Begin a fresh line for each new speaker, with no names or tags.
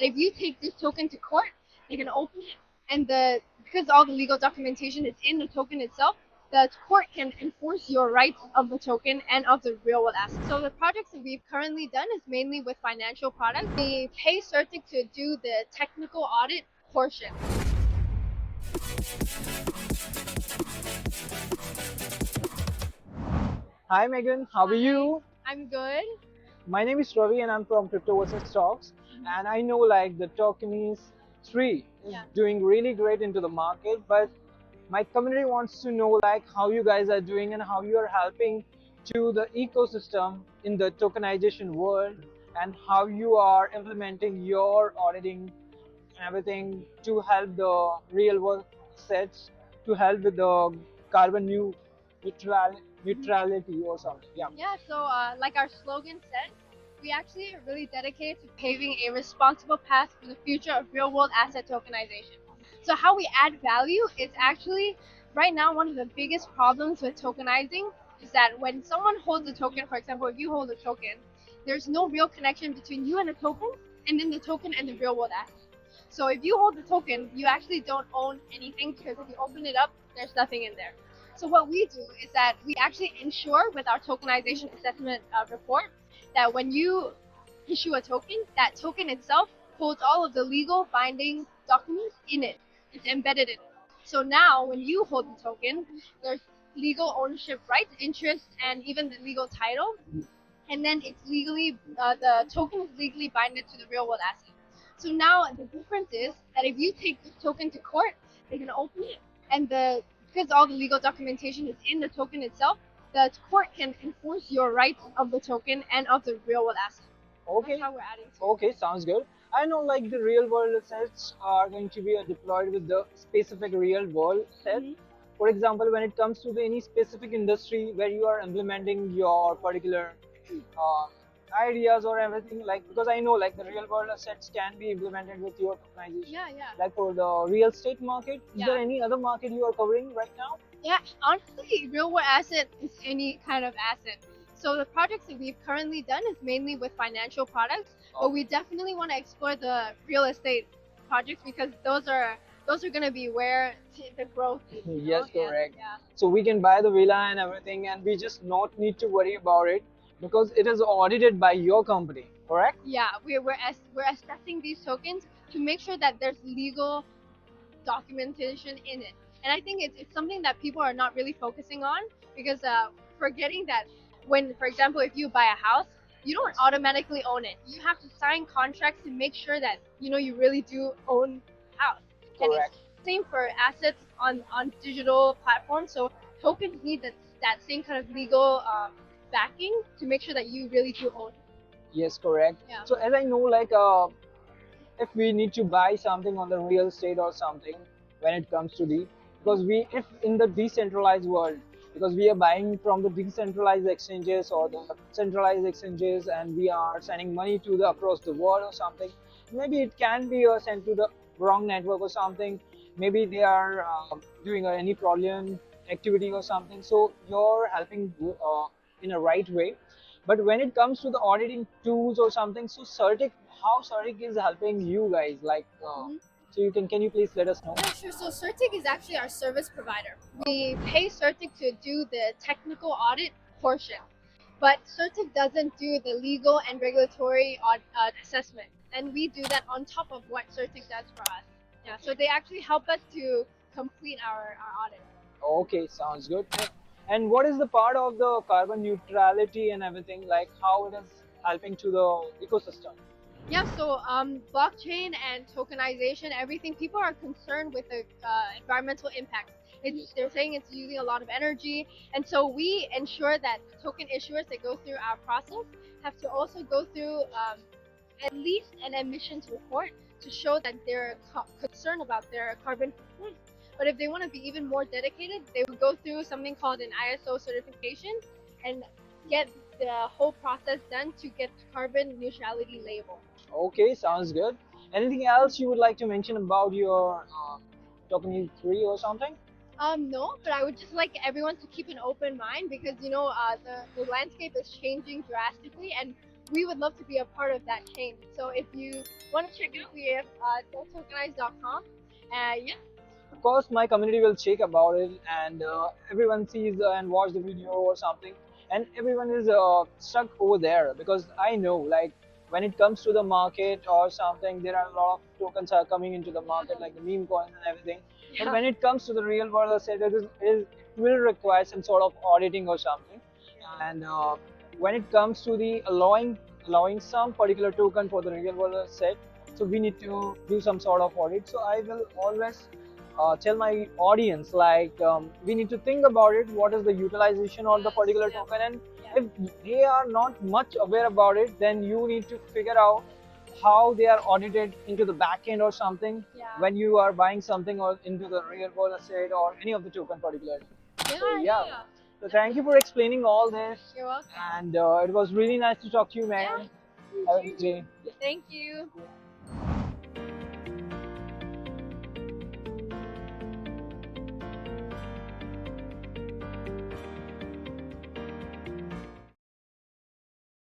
If you take this token to court, they can open it, and because all the legal documentation is in the token itself, the court can enforce your rights of the token and of the real world asset. So the projects that we've currently done is mainly with financial products. We pay CertiK to do the technical audit portion.
Hi Megan, how are you?
I'm good.
My name is Ravi and I'm from Cryptoassets, and I know like the Tokenis3 is doing really great into the market, but my community wants to know like how you guys are doing and how you are helping to the ecosystem in the tokenization world, and how you are implementing your auditing and everything to help the real world assets, to help with the carbon neutrality or something.
Yeah, so like our slogan said, we actually are really dedicated to paving a responsible path for the future of real world asset tokenization. So how we add value is actually right now one of the biggest problems with tokenizing is that when someone holds a token, for example, if you hold a token, there's no real connection between you and the token, and then the token and the real world asset. So if you hold the token, you actually don't own anything, because if you open it up, there's nothing in there. So what we do is that we actually ensure with our tokenization assessment report that when you issue a token, that token itself holds all of the legal binding documents in it. It's embedded in it. So now when you hold the token, there's legal ownership rights, interest, and even the legal title. And then it's legally, the token is legally binded to the real world asset. So now the difference is that if you take the token to court, they can open it, and because all the legal documentation is in the token itself, the court can enforce your rights of the token and of the real world asset.
Okay.
That's how we're adding to
Okay, sounds good. I know like the real world assets are going to be deployed with the specific real world asset. For example, when it comes to any specific industry where you are implementing your particular uh, ideas or everything, like because I know like the real world assets can be implemented with your tokenization.
Yeah.
Like for the real estate market, is there any other market you are covering right now?
Yeah, honestly, real world asset is any kind of asset. So the projects that we've currently done is mainly with financial products, but we definitely want to explore the real estate projects, because those are going to be where the growth is.
Yes, correct.
Yeah.
So we can buy the villa and everything, and we just not need to worry about it because it is audited by your company, correct?
Yeah, we're assessing these tokens to make sure that there's legal documentation in it. And I think it's something that people are not really focusing on, because forgetting that when, for example, if you buy a house, you don't automatically own it. You have to sign contracts to make sure that you really do own the house.
Correct.
And it's same for assets on digital platforms. So tokens need that same kind of legal backing to make sure that you really do own it.
Yes, correct.
Yeah.
So as I know, like if we need to buy something on the real estate or something, when it comes to the, because we, if in the decentralized world, because we are buying from the decentralized exchanges or the centralized exchanges, and we are sending money to the across the world or something, maybe it can be sent to the wrong network or something. Maybe they are doing any fraudulent activity or something, so you're helping in a right way. But when it comes to the auditing tools or something, so CertiK, how CertiK is helping you guys, like so can you please let us know?
Yeah, sure. So CertiK is actually our service provider. We pay CertiK to do the technical audit portion, but CertiK doesn't do the legal and regulatory assessment, and we do that on top of what CertiK does for us. Yeah, so they actually help us to complete our audit.
Okay, sounds good. And what is the part of the carbon neutrality and everything, like how it is helping to the ecosystem?
Yeah, so blockchain and tokenization, everything, people are concerned with the environmental impacts. They're saying it's using a lot of energy, and so we ensure that token issuers that go through our process have to also go through at least an emissions report to show that they're concerned about their carbon footprint. But if they want to be even more dedicated, they would go through something called an ISO certification and get the whole process done to get carbon neutrality label.
Okay, sounds good. Anything else you would like to mention about your Tokenis3 or something?
No, but I would just like everyone to keep an open mind, because the landscape is changing drastically, and we would love to be a part of that change. So if you want to check it out, we have tokenized.com. Yeah.
Of course, my community will check about it, and everyone sees and watch the video or something, and everyone is stuck over there because I know, like, when it comes to the market or something, there are a lot of tokens are coming into the market, like the meme coins and everything. But
Yeah.
when it comes to the real world asset, it will require some sort of auditing or something. And when it comes to the allowing some particular token for the real world asset, so we need to do some sort of audit. So I will always tell my audience, like, we need to think about it, what is the utilization of the particular
Yeah.
token, and
Yeah.
if they are not much aware about it, then you need to figure out how they are audited into the back end or something
Yeah.
when you are buying something or into the real world asset or any of the token particularly. So yeah, so thank you for explaining all this,
You're welcome.
and it was really nice to talk to you,
Yeah.
man. Have a good day.
Thank you.